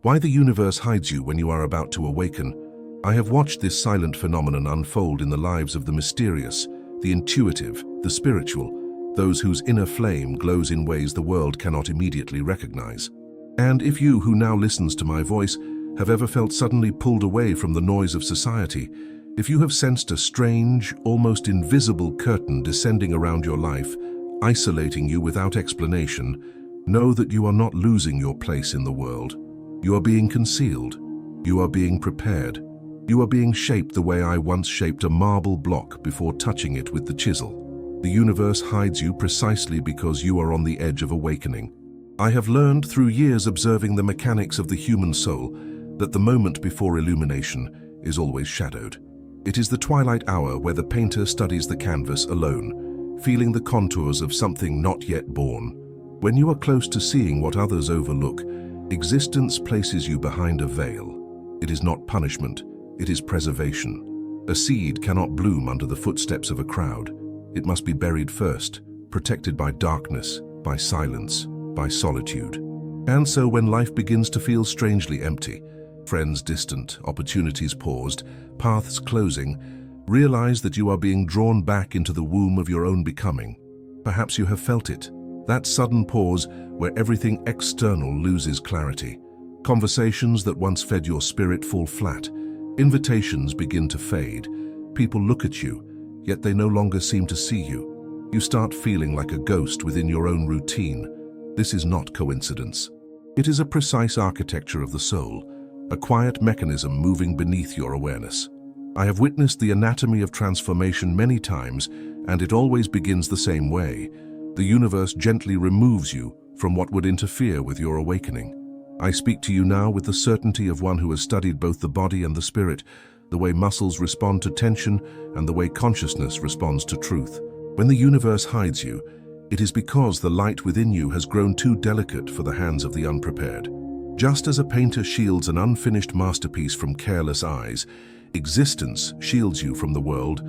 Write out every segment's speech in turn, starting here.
Why the universe hides you when you are about to awaken. I have watched this silent phenomenon unfold in the lives of the mysterious, the intuitive, the spiritual, those whose inner flame glows in ways the world cannot immediately recognize. And if you who now listens to my voice have ever felt suddenly pulled away from the noise of society, if you have sensed a strange, almost invisible curtain descending around your life, isolating you without explanation, know that you are not losing your place in the world. You are being concealed. You are being prepared. You are being shaped the way I once shaped a marble block before touching it with the chisel. The universe hides you precisely because you are on the edge of awakening. I have learned through years observing the mechanics of the human soul that the moment before illumination is always shadowed. It is the twilight hour where the painter studies the canvas alone, feeling the contours of something not yet born. When you are close to seeing what others overlook, existence places you behind a veil. It is not punishment, it is preservation. A seed cannot bloom under the footsteps of a crowd. It must be buried first, protected by darkness, by silence, by solitude. And so when life begins to feel strangely empty, friends distant, opportunities paused, paths closing, realize that you are being drawn back into the womb of your own becoming. Perhaps you have felt it. That sudden pause where everything external loses clarity. Conversations that once fed your spirit fall flat. Invitations begin to fade. People look at you, yet they no longer seem to see you. You start feeling like a ghost within your own routine. This is not coincidence. It is a precise architecture of the soul, a quiet mechanism moving beneath your awareness. I have witnessed the anatomy of transformation many times, and it always begins the same way. The universe gently removes you from what would interfere with your awakening. I speak to you now with the certainty of one who has studied both the body and the spirit, the way muscles respond to tension and the way consciousness responds to truth. When the universe hides you, it is because the light within you has grown too delicate for the hands of the unprepared. Just as a painter shields an unfinished masterpiece from careless eyes, existence shields you from the world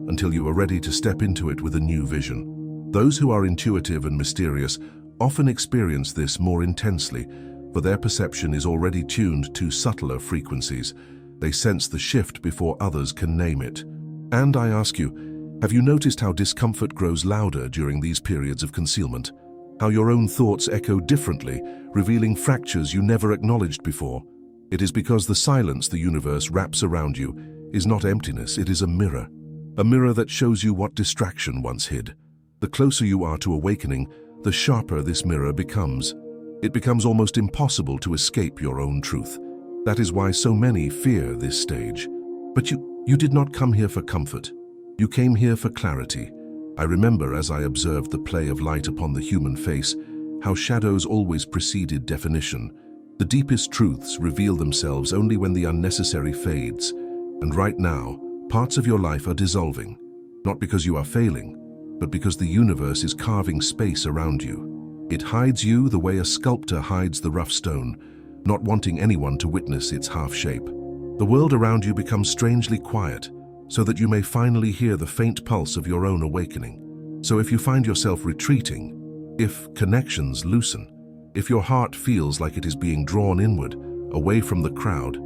until you are ready to step into it with a new vision. Those who are intuitive and mysterious often experience this more intensely, for their perception is already tuned to subtler frequencies. They sense the shift before others can name it. And I ask you, have you noticed how discomfort grows louder during these periods of concealment? How your own thoughts echo differently, revealing fractures you never acknowledged before? It is because the silence the universe wraps around you is not emptiness, it is a mirror that shows you what distraction once hid. The closer you are to awakening, the sharper this mirror becomes. It becomes almost impossible to escape your own truth. That is why so many fear this stage. But you did not come here for comfort. You came here for clarity. I remember as I observed the play of light upon the human face, how shadows always preceded definition. The deepest truths reveal themselves only when the unnecessary fades. And right now, parts of your life are dissolving. Not because you are failing, but because the universe is carving space around you. It hides you the way a sculptor hides the rough stone, not wanting anyone to witness its half shape. The world around you becomes strangely quiet, so that you may finally hear the faint pulse of your own awakening. So if you find yourself retreating, if connections loosen, if your heart feels like it is being drawn inward, away from the crowd,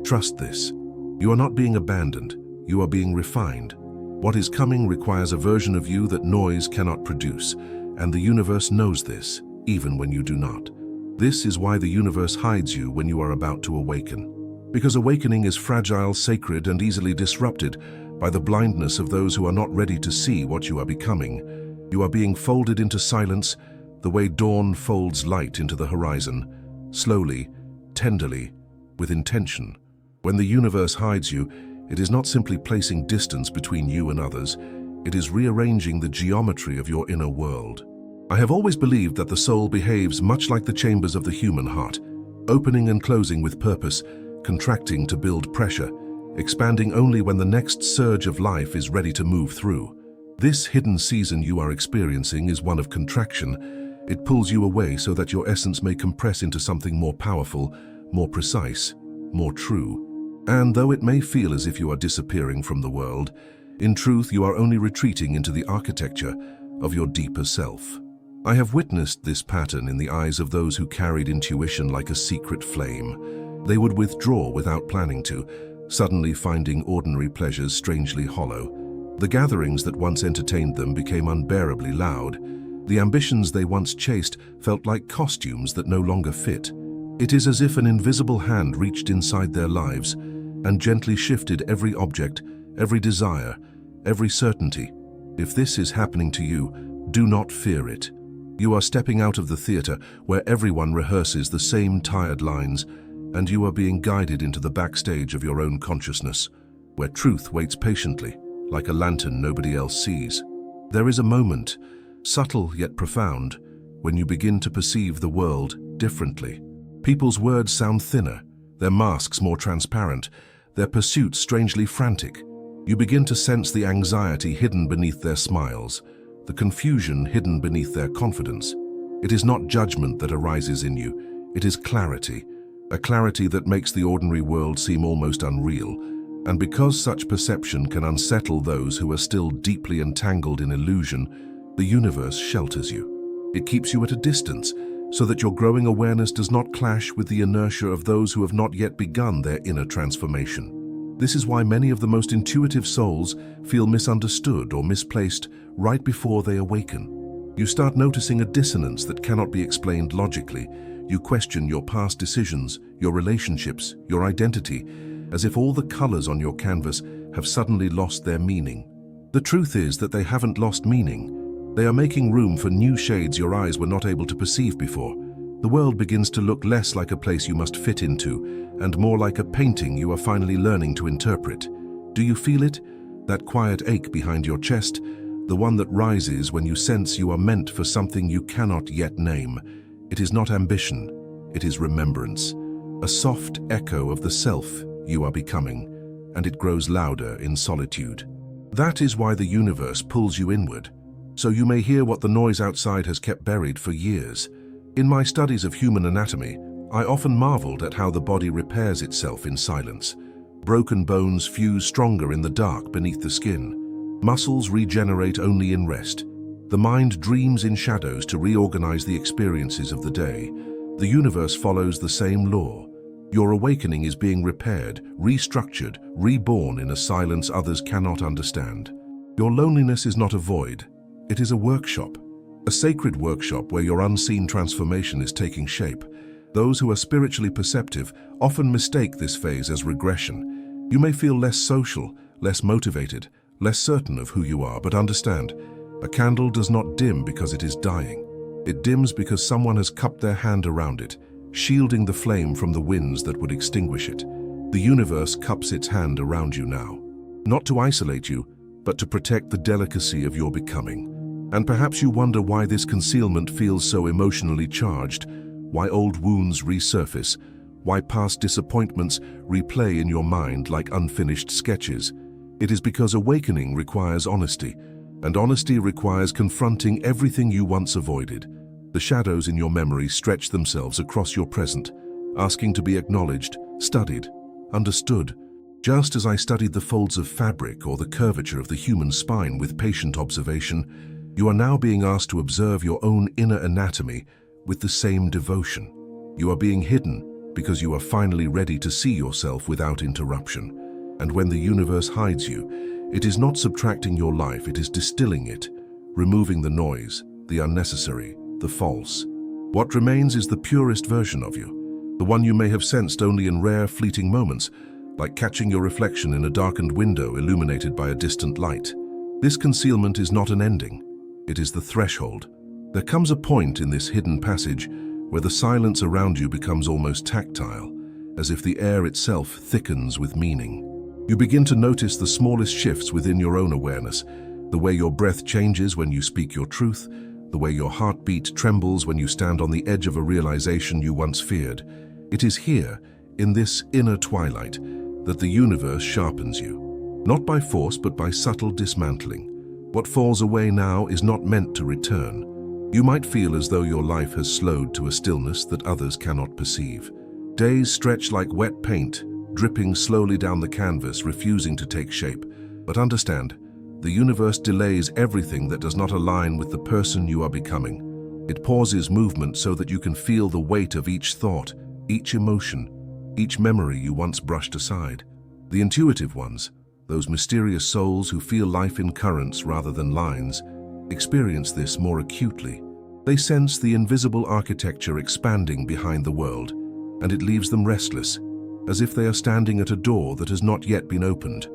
trust this. You are not being abandoned, you are being refined. What is coming requires a version of you that noise cannot produce, and the universe knows this, even when you do not. This is why the universe hides you when you are about to awaken. Because awakening is fragile, sacred, and easily disrupted by the blindness of those who are not ready to see what you are becoming. You are being folded into silence, the way dawn folds light into the horizon, slowly, tenderly, with intention. When the universe hides you, it is not simply placing distance between you and others, it is rearranging the geometry of your inner world. I have always believed that the soul behaves much like the chambers of the human heart, opening and closing with purpose, contracting to build pressure, expanding only when the next surge of life is ready to move through. This hidden season you are experiencing is one of contraction. It pulls you away so that your essence may compress into something more powerful, more precise, more true. And though it may feel as if you are disappearing from the world, in truth you are only retreating into the architecture of your deeper self. I have witnessed this pattern in the eyes of those who carried intuition like a secret flame. They would withdraw without planning to, suddenly finding ordinary pleasures strangely hollow. The gatherings that once entertained them became unbearably loud. The ambitions they once chased felt like costumes that no longer fit. It is as if an invisible hand reached inside their lives and gently shifted every object, every desire, every certainty. If this is happening to you, do not fear it. You are stepping out of the theater where everyone rehearses the same tired lines, and you are being guided into the backstage of your own consciousness, where truth waits patiently, like a lantern nobody else sees. There is a moment, subtle yet profound, when you begin to perceive the world differently. People's words sound thinner, their masks more transparent, their pursuits strangely frantic. You begin to sense the anxiety hidden beneath their smiles, the confusion hidden beneath their confidence. It is not judgment that arises in you, it is clarity, a clarity that makes the ordinary world seem almost unreal. And because such perception can unsettle those who are still deeply entangled in illusion, the universe shelters you. It keeps you at a distance, so that your growing awareness does not clash with the inertia of those who have not yet begun their inner transformation. This is why many of the most intuitive souls feel misunderstood or misplaced right before they awaken. You start noticing a dissonance that cannot be explained logically. You question your past decisions, your relationships, your identity, as if all the colors on your canvas have suddenly lost their meaning. The truth is that they haven't lost meaning. They are making room for new shades your eyes were not able to perceive before. The world begins to look less like a place you must fit into, and more like a painting you are finally learning to interpret. Do you feel it? That quiet ache behind your chest, the one that rises when you sense you are meant for something you cannot yet name. It is not ambition, it is remembrance, a soft echo of the self you are becoming, and it grows louder in solitude. That is why the universe pulls you inward, so you may hear what the noise outside has kept buried for years. In my studies of human anatomy, I often marveled at how the body repairs itself in silence. Broken bones fuse stronger in the dark beneath the skin. Muscles regenerate only in rest. The mind dreams in shadows to reorganize the experiences of the day. The universe follows the same law. Your awakening is being repaired, restructured, reborn in a silence others cannot understand. Your loneliness is not a void. It is a workshop, a sacred workshop where your unseen transformation is taking shape. Those who are spiritually perceptive often mistake this phase as regression. You may feel less social, less motivated, less certain of who you are, but understand, a candle does not dim because it is dying. It dims because someone has cupped their hand around it, shielding the flame from the winds that would extinguish it. The universe cups its hand around you now, not to isolate you, but to protect the delicacy of your becoming. And perhaps you wonder why this concealment feels so emotionally charged, why old wounds resurface, why past disappointments replay in your mind like unfinished sketches. It is because awakening requires honesty, and honesty requires confronting everything you once avoided. The shadows in your memory stretch themselves across your present, asking to be acknowledged, studied, understood. Just as I studied the folds of fabric or the curvature of the human spine with patient observation, you are now being asked to observe your own inner anatomy with the same devotion. You are being hidden because you are finally ready to see yourself without interruption. And when the universe hides you, it is not subtracting your life, it is distilling it, removing the noise, the unnecessary, the false. What remains is the purest version of you, the one you may have sensed only in rare, fleeting moments, like catching your reflection in a darkened window illuminated by a distant light. This concealment is not an ending. It is the threshold. There comes a point in this hidden passage where the silence around you becomes almost tactile, as if the air itself thickens with meaning. You begin to notice the smallest shifts within your own awareness, the way your breath changes when you speak your truth, the way your heartbeat trembles when you stand on the edge of a realization you once feared. It is here, in this inner twilight, that the universe sharpens you, not by force but by subtle dismantling. What falls away now is not meant to return. You might feel as though your life has slowed to a stillness that others cannot perceive. Days stretch like wet paint, dripping slowly down the canvas, refusing to take shape. But understand, the universe delays everything that does not align with the person you are becoming. It pauses movement so that you can feel the weight of each thought, each emotion, each memory you once brushed aside. The intuitive ones, those mysterious souls who feel life in currents rather than lines, experience this more acutely. They sense the invisible architecture expanding behind the world, and it leaves them restless, as if they are standing at a door that has not yet been opened.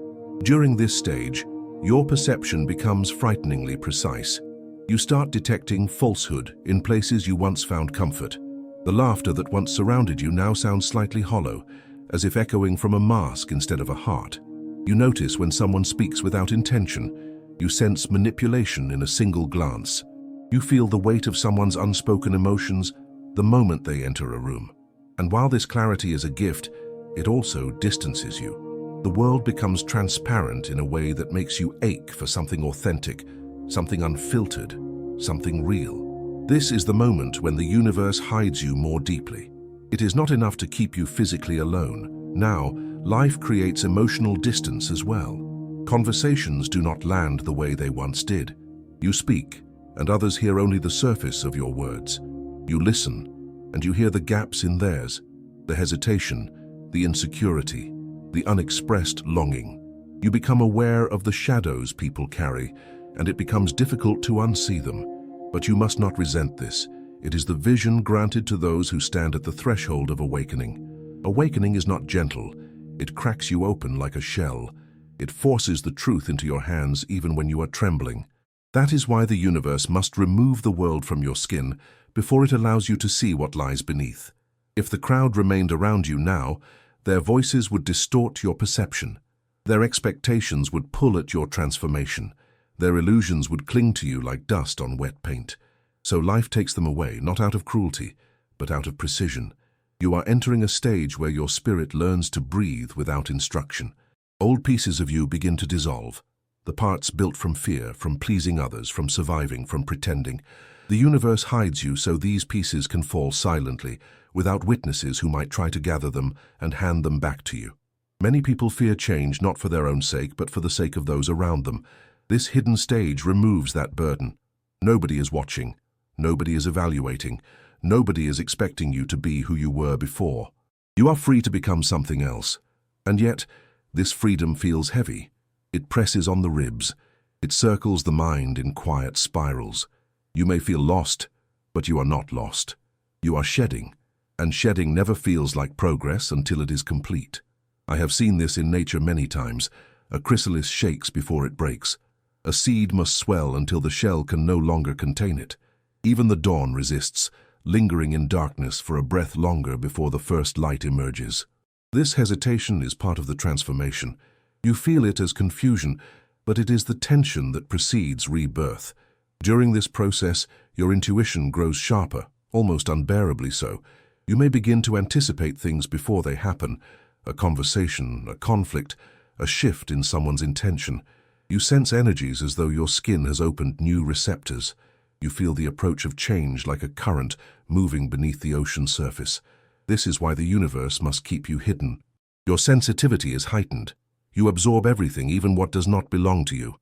During this stage, your perception becomes frighteningly precise. You start detecting falsehood in places you once found comfort. The laughter that once surrounded you now sounds slightly hollow, as if echoing from a mask instead of a heart. You notice when someone speaks without intention. You sense manipulation in a single glance. You feel the weight of someone's unspoken emotions the moment they enter a room. And while this clarity is a gift, it also distances you. The world becomes transparent in a way that makes you ache for something authentic, something unfiltered, something real. This is the moment when the universe hides you more deeply. It is not enough to keep you physically alone. Now, life creates emotional distance as well. Conversations do not land the way they once did. You speak, and others hear only the surface of your words. You listen, and you hear the gaps in theirs, the hesitation, the insecurity, the unexpressed longing. You become aware of the shadows people carry, and it becomes difficult to unsee them. But you must not resent this. It is the vision granted to those who stand at the threshold of awakening. Awakening is not gentle. It cracks you open like a shell. It forces the truth into your hands even when you are trembling. That is why the universe must remove the world from your skin before it allows you to see what lies beneath. If the crowd remained around you now, their voices would distort your perception. Their expectations would pull at your transformation. Their illusions would cling to you like dust on wet paint. So life takes them away, not out of cruelty, but out of precision. You are entering a stage where your spirit learns to breathe without instruction. Old pieces of you begin to dissolve. The parts built from fear, from pleasing others, from surviving, from pretending. The universe hides you so these pieces can fall silently, without witnesses who might try to gather them and hand them back to you. Many people fear change not for their own sake, but for the sake of those around them. This hidden stage removes that burden. Nobody is watching. Nobody is evaluating. Nobody is expecting you to be who you were before. You are free to become something else. And yet, this freedom feels heavy. It presses on the ribs. It circles the mind in quiet spirals. You may feel lost, but you are not lost. You are shedding, and shedding never feels like progress until it is complete. I have seen this in nature many times. A chrysalis shakes before it breaks. A seed must swell until the shell can no longer contain it. Even the dawn resists, lingering in darkness for a breath longer before the first light emerges. This hesitation is part of the transformation. You feel it as confusion, but it is the tension that precedes rebirth. During this process, your intuition grows sharper, almost unbearably so. You may begin to anticipate things before they happen, a conversation, a conflict, a shift in someone's intention. You sense energies as though your skin has opened new receptors. You feel the approach of change like a current moving beneath the ocean surface. This is why the universe must keep you hidden. Your sensitivity is heightened. You absorb everything, even what does not belong to you.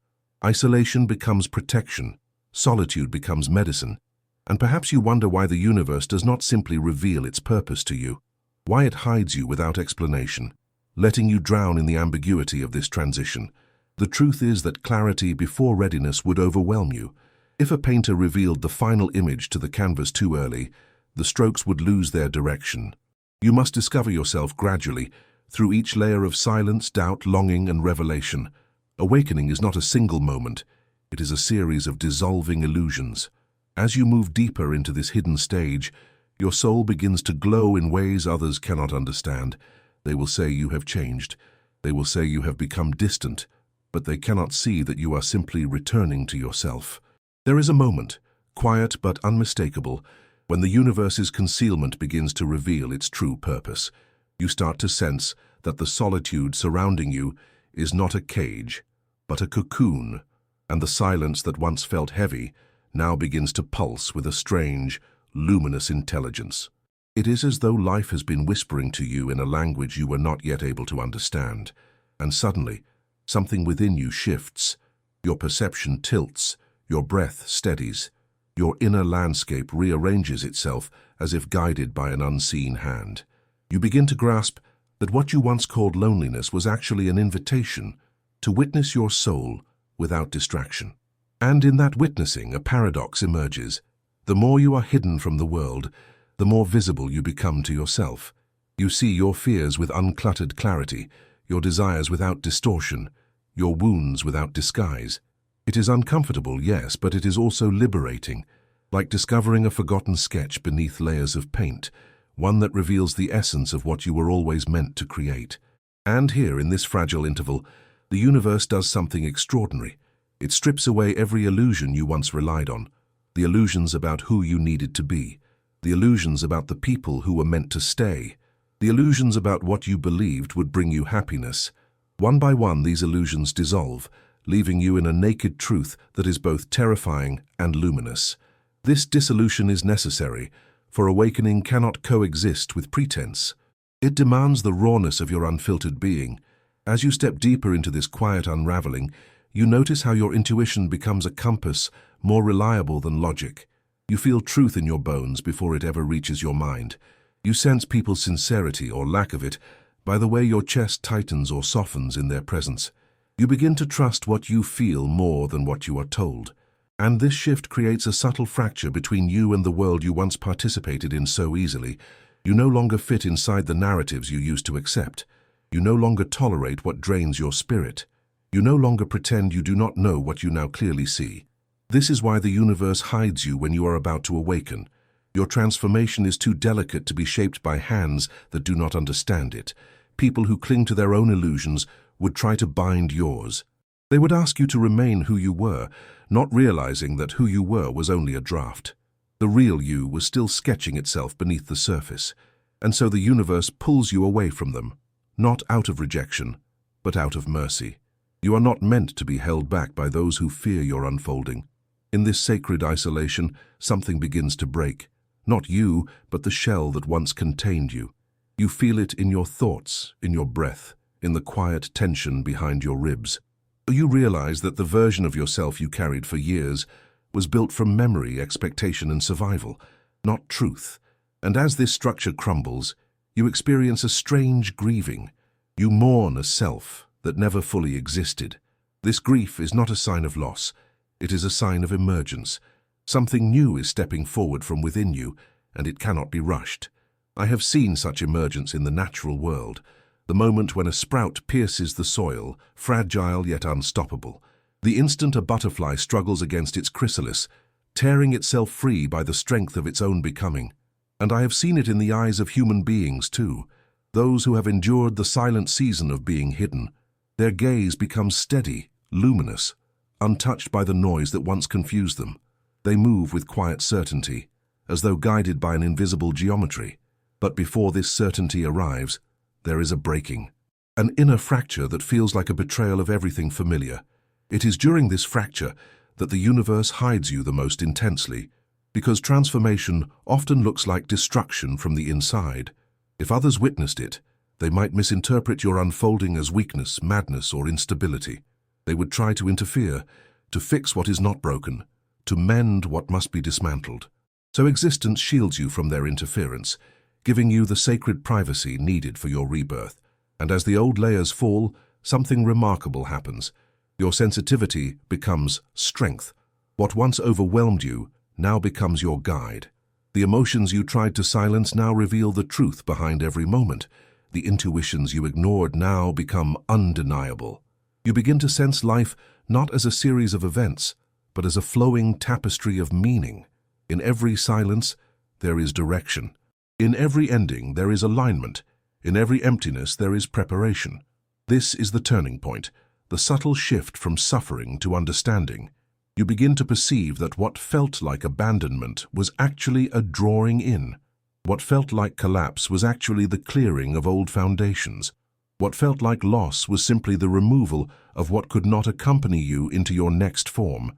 Isolation becomes protection. Solitude becomes medicine. And perhaps you wonder why the universe does not simply reveal its purpose to you, why it hides you without explanation, letting you drown in the ambiguity of this transition. The truth is that clarity before readiness would overwhelm you. If a painter revealed the final image to the canvas too early, the strokes would lose their direction. You must discover yourself gradually, through each layer of silence, doubt, longing, and revelation. Awakening is not a single moment. It is a series of dissolving illusions. As you move deeper into this hidden stage, your soul begins to glow in ways others cannot understand. They will say you have changed. They will say you have become distant, but they cannot see that you are simply returning to yourself. There is a moment, quiet but unmistakable, when the universe's concealment begins to reveal its true purpose. You start to sense that the solitude surrounding you is not a cage, but a cocoon, and the silence that once felt heavy now begins to pulse with a strange, luminous intelligence. It is as though life has been whispering to you in a language you were not yet able to understand, and suddenly, something within you shifts. Your perception tilts, your breath steadies, your inner landscape rearranges itself as if guided by an unseen hand. You begin to grasp that what you once called loneliness was actually an invitation to witness your soul without distraction. And in that witnessing, a paradox emerges. The more you are hidden from the world, the more visible you become to yourself. You see your fears with uncluttered clarity, your desires without distortion, your wounds without disguise. It is uncomfortable, yes, but it is also liberating, like discovering a forgotten sketch beneath layers of paint, one that reveals the essence of what you were always meant to create. And here, in this fragile interval, the universe does something extraordinary. It strips away every illusion you once relied on, the illusions about who you needed to be, the illusions about the people who were meant to stay, the illusions about what you believed would bring you happiness. One by one, these illusions dissolve, leaving you in a naked truth that is both terrifying and luminous. This dissolution is necessary, for awakening cannot coexist with pretense. It demands the rawness of your unfiltered being. As you step deeper into this quiet unraveling, you notice how your intuition becomes a compass more reliable than logic. You feel truth in your bones before it ever reaches your mind. You sense people's sincerity or lack of it by the way your chest tightens or softens in their presence. You begin to trust what you feel more than what you are told. And this shift creates a subtle fracture between you and the world you once participated in so easily. You no longer fit inside the narratives you used to accept. You no longer tolerate what drains your spirit. You no longer pretend you do not know what you now clearly see. This is why the universe hides you when you are about to awaken. Your transformation is too delicate to be shaped by hands that do not understand it. People who cling to their own illusions would try to bind yours. They would ask you to remain who you were, not realizing that who you were was only a draft. The real you was still sketching itself beneath the surface, and so the universe pulls you away from them, not out of rejection, but out of mercy. You are not meant to be held back by those who fear your unfolding. In this sacred isolation, something begins to break. Not you, but the shell that once contained you. You feel it in your thoughts, in your breath, in the quiet tension behind your ribs. You realize that the version of yourself you carried for years was built from memory, expectation, and survival, not truth. And as this structure crumbles, you experience a strange grieving. You mourn a self that never fully existed. This grief is not a sign of loss. It is a sign of emergence. Something new is stepping forward from within you, and it cannot be rushed. I have seen such emergence in the natural world, the moment when a sprout pierces the soil, fragile yet unstoppable. The instant a butterfly struggles against its chrysalis, tearing itself free by the strength of its own becoming. And I have seen it in the eyes of human beings too, those who have endured the silent season of being hidden. Their gaze becomes steady, luminous, untouched by the noise that once confused them. They move with quiet certainty, as though guided by an invisible geometry. But before this certainty arrives, there is a breaking, an inner fracture that feels like a betrayal of everything familiar. It is during this fracture that the universe hides you the most intensely, because transformation often looks like destruction from the inside. If others witnessed it, they might misinterpret your unfolding as weakness, madness, or instability. They would try to interfere, to fix what is not broken, to mend what must be dismantled. So existence shields you from their interference, giving you the sacred privacy needed for your rebirth. And as the old layers fall, something remarkable happens. Your sensitivity becomes strength. What once overwhelmed you now becomes your guide. The emotions you tried to silence now reveal the truth behind every moment. The intuitions you ignored now become undeniable. You begin to sense life not as a series of events, but as a flowing tapestry of meaning. In every silence, there is direction. In every ending, there is alignment. In every emptiness, there is preparation. This is the turning point, the subtle shift from suffering to understanding. You begin to perceive that what felt like abandonment was actually a drawing in. What felt like collapse was actually the clearing of old foundations. What felt like loss was simply the removal of what could not accompany you into your next form.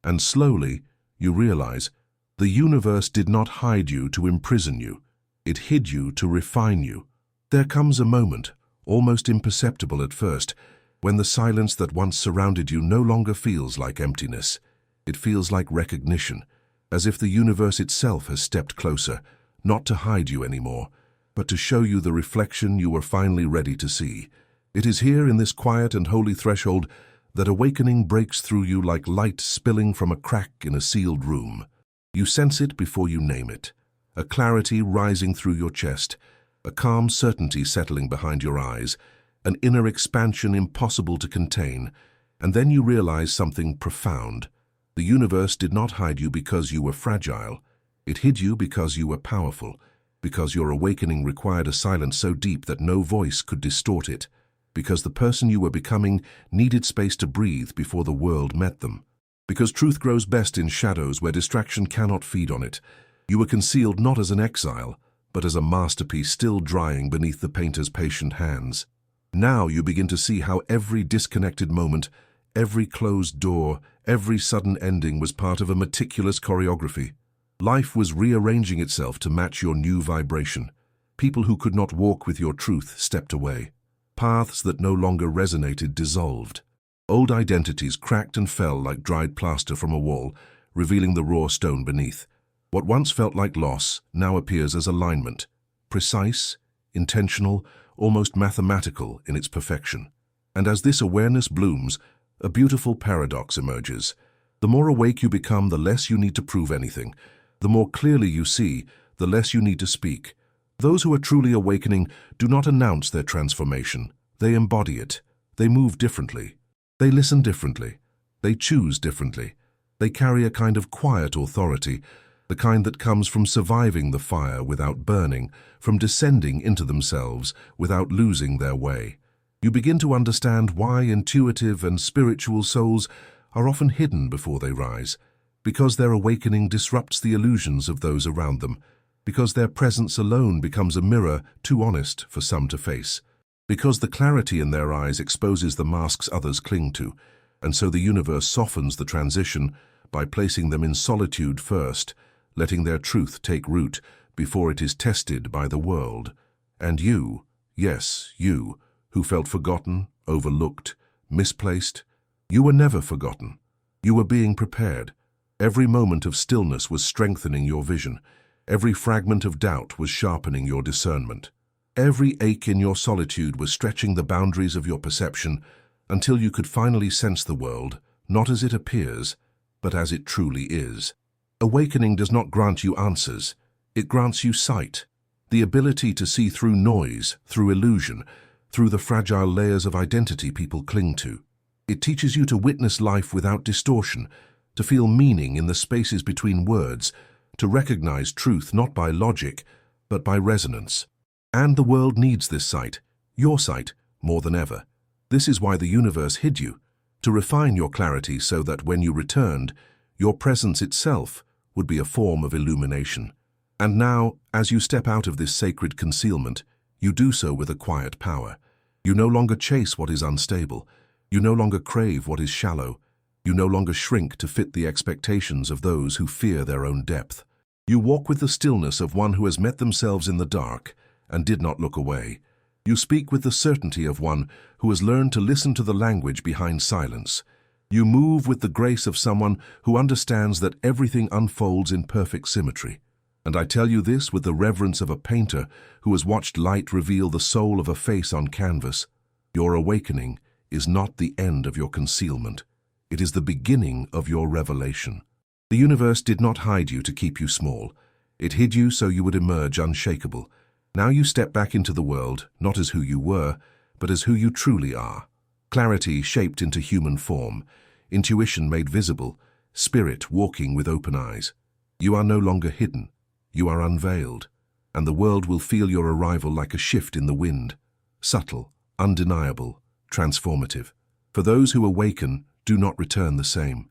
And slowly, you realize, the universe did not hide you to imprison you. It hid you to refine you. There comes a moment, almost imperceptible at first, when the silence that once surrounded you no longer feels like emptiness. It feels like recognition, as if the universe itself has stepped closer, not to hide you anymore, but to show you the reflection you were finally ready to see. It is here in this quiet and holy threshold that awakening breaks through you like light spilling from a crack in a sealed room. You sense it before you name it, a clarity rising through your chest, a calm certainty settling behind your eyes, an inner expansion impossible to contain, and then you realize something profound. The universe did not hide you because you were fragile. It hid you because you were powerful, because your awakening required a silence so deep that no voice could distort it, because the person you were becoming needed space to breathe before the world met them. Because truth grows best in shadows where distraction cannot feed on it. You were concealed not as an exile, but as a masterpiece still drying beneath the painter's patient hands. Now you begin to see how every disconnected moment, every closed door, every sudden ending was part of a meticulous choreography. Life was rearranging itself to match your new vibration. People who could not walk with your truth stepped away. Paths that no longer resonated dissolved. Old identities cracked and fell like dried plaster from a wall, revealing the raw stone beneath. What once felt like loss now appears as alignment, precise, intentional, almost mathematical in its perfection. And as this awareness blooms, a beautiful paradox emerges. The more awake you become, the less you need to prove anything. The more clearly you see, the less you need to speak. Those who are truly awakening do not announce their transformation. They embody it. They move differently. They listen differently. They choose differently. They carry a kind of quiet authority, the kind that comes from surviving the fire without burning, from descending into themselves without losing their way. You begin to understand why intuitive and spiritual souls are often hidden before they rise, because their awakening disrupts the illusions of those around them, because their presence alone becomes a mirror too honest for some to face, because the clarity in their eyes exposes the masks others cling to, and so the universe softens the transition by placing them in solitude first, letting their truth take root before it is tested by the world. And you, yes, you, who felt forgotten, overlooked, misplaced, you were never forgotten. You were being prepared. Every moment of stillness was strengthening your vision. Every fragment of doubt was sharpening your discernment. Every ache in your solitude was stretching the boundaries of your perception until you could finally sense the world, not as it appears, but as it truly is. Awakening does not grant you answers. It grants you sight, the ability to see through noise, through illusion, through the fragile layers of identity people cling to. It teaches you to witness life without distortion, to feel meaning in the spaces between words, to recognize truth not by logic, but by resonance. And the world needs this sight, your sight, more than ever. This is why the universe hid you, to refine your clarity so that when you returned, your presence itself would be a form of illumination. And now, as you step out of this sacred concealment, you do so with a quiet power. You no longer chase what is unstable. You no longer crave what is shallow. You no longer shrink to fit the expectations of those who fear their own depth. You walk with the stillness of one who has met themselves in the dark and did not look away. You speak with the certainty of one who has learned to listen to the language behind silence. You move with the grace of someone who understands that everything unfolds in perfect symmetry. And I tell you this with the reverence of a painter who has watched light reveal the soul of a face on canvas. Your awakening is not the end of your concealment. It is the beginning of your revelation. The universe did not hide you to keep you small. It hid you so you would emerge unshakable. Now you step back into the world, not as who you were, but as who you truly are. Clarity shaped into human form, intuition made visible, spirit walking with open eyes. You are no longer hidden. You are unveiled, and the world will feel your arrival like a shift in the wind, subtle, undeniable, transformative. For those who awaken, do not return the same.